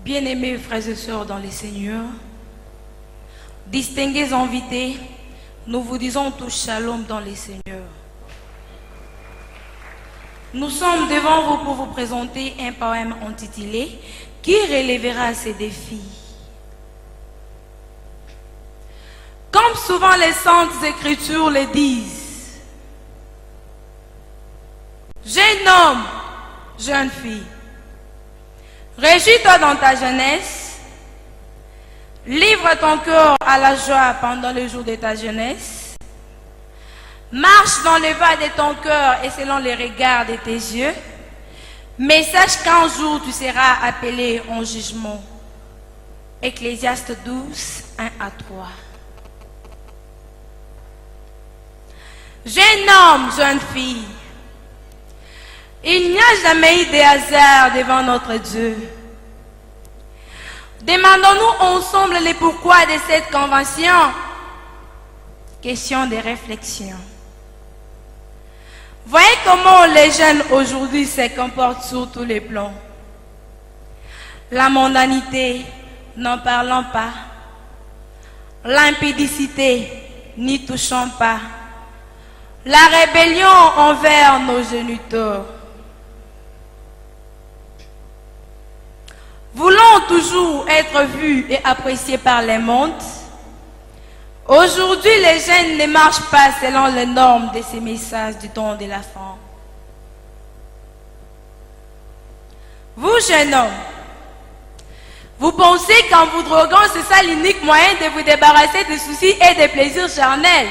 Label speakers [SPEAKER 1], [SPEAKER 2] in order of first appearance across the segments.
[SPEAKER 1] Bien-aimés frères et sœurs dans les Seigneurs, distingués invités, nous vous disons tous shalom dans les Seigneurs. Nous sommes devant vous pour vous présenter un poème intitulé « Qui relèvera ces défis ?» Comme souvent les saintes écritures le disent, jeune homme, jeune fille, réjouis-toi dans ta jeunesse, livre ton cœur à la joie pendant le jour de ta jeunesse, marche dans le pas de ton cœur et selon les regards de tes yeux, mais sache qu'un jour tu seras appelé en jugement. Ecclésiaste 12, 1 à 3. Jeune homme, jeune fille, il n'y a jamais eu de hasard devant notre Dieu. Demandons-nous ensemble les pourquoi de cette convention. Question de réflexion. Voyez comment les jeunes aujourd'hui se comportent sur tous les plans. La mondanité, n'en parlons pas. L'impudicité, n'y touchons pas. La rébellion envers nos géniteurs. Voulant toujours être vus et appréciés par le monde, aujourd'hui les jeunes ne marchent pas selon les normes de ces messages du temps de la fin. Vous, jeunes hommes, vous pensez qu'en vous droguant, c'est ça l'unique moyen de vous débarrasser des soucis et des plaisirs charnels?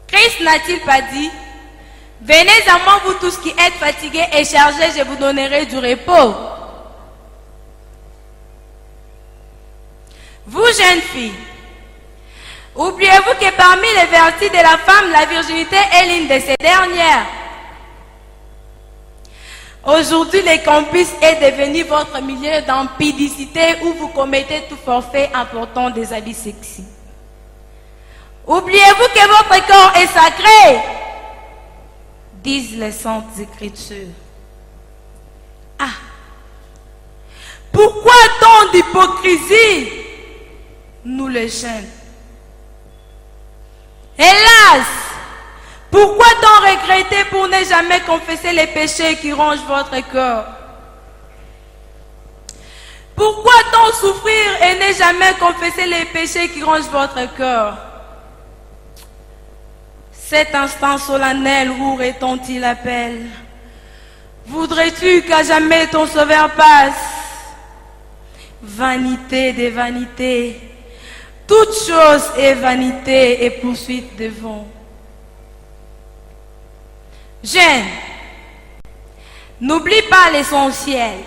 [SPEAKER 1] Christ n'a-t-il pas dit, venez à moi vous tous qui êtes fatigués et chargés, je vous donnerai du repos. Vous, jeunes filles, oubliez-vous que parmi les vertus de la femme, la virginité est l'une de ces dernières. Aujourd'hui, le campus est devenu votre milieu d'impudicité où vous commettez tout forfait important des habits sexy. Oubliez-vous que votre corps est sacré, disent les saintes écritures. Ah, pourquoi tant d'hypocrisie, nous les jeunes? Hélas, pourquoi tant regretter pour ne jamais confesser les péchés qui rongent votre cœur? Pourquoi tant souffrir et ne jamais confesser les péchés qui rongent votre cœur? Cet instant solennel où retentit l'appel, voudrais-tu qu'à jamais ton sauveur passe? Vanité des vanités, toute chose est vanité et poursuite de vent. Jeune, n'oublie pas l'essentiel.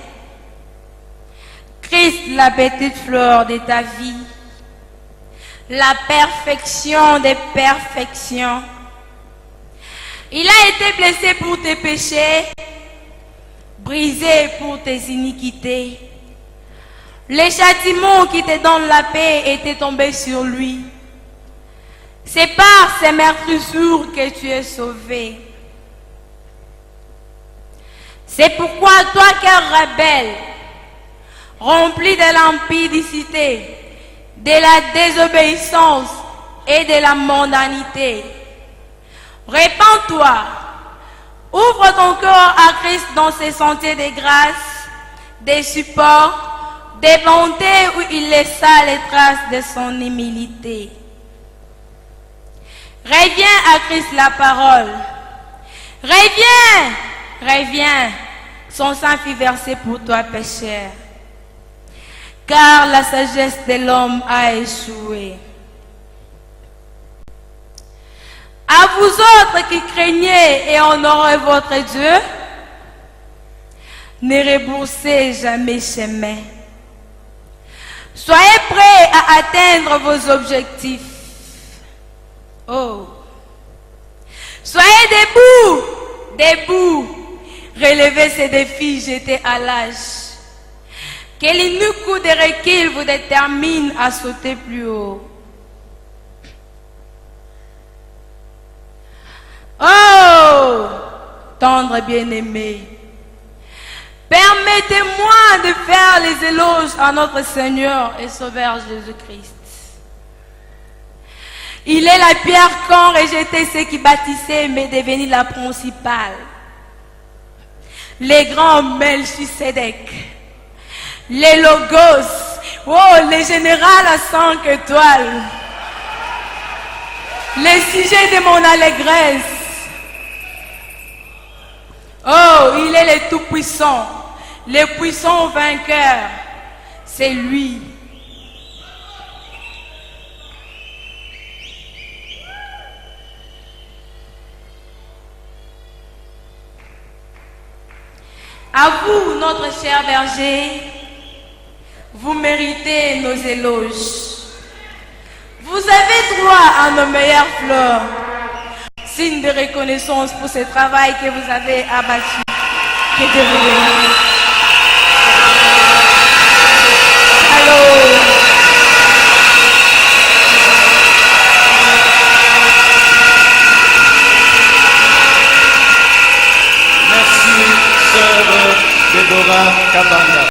[SPEAKER 1] Christ, la petite fleur de ta vie, la perfection des perfections. Il a été blessé pour tes péchés, brisé pour tes iniquités. Les châtiments qui te donnent la paix étaient tombés sur lui. C'est par ces meurtrissures que tu es sauvé. C'est pourquoi toi, cœur rebelle, rempli de l'impudicité, de la désobéissance et de la mondanité, répands-toi, ouvre ton cœur à Christ dans ses sentiers de grâce, de support, de bonté où il laissa les traces de son humilité. Reviens à Christ la parole. Reviens, reviens, son sang fut versé pour toi pécheur. Car la sagesse de l'homme a échoué. À vous autres qui craignez et honorez votre Dieu, ne rebroussez jamais chemin. Soyez prêts à atteindre vos objectifs. Oh! Soyez debout, debout. Relevez ces défis jetés à l'âge. Que l'inouï coup de recul vous détermine à sauter plus haut. Oh! Tendre bien-aimé. Permettez-moi de faire les éloges à notre Seigneur et Sauveur Jésus-Christ. Il est la pierre qu'ont rejeté ceux qui bâtissaient, mais devenu la principale. Les grands Melchisedec, les Logos, oh, les générales à 5 étoiles, les sujets de mon allégresse. Oh, il est le tout-puissant, le puissant vainqueur, c'est lui. À vous, notre cher berger, vous méritez nos éloges. Vous avez droit à nos meilleures fleurs, signe de reconnaissance pour ce travail que vous avez abattu. Que Dieu vous bénisse. Allô.
[SPEAKER 2] Merci, sœur Déborah Kabanda.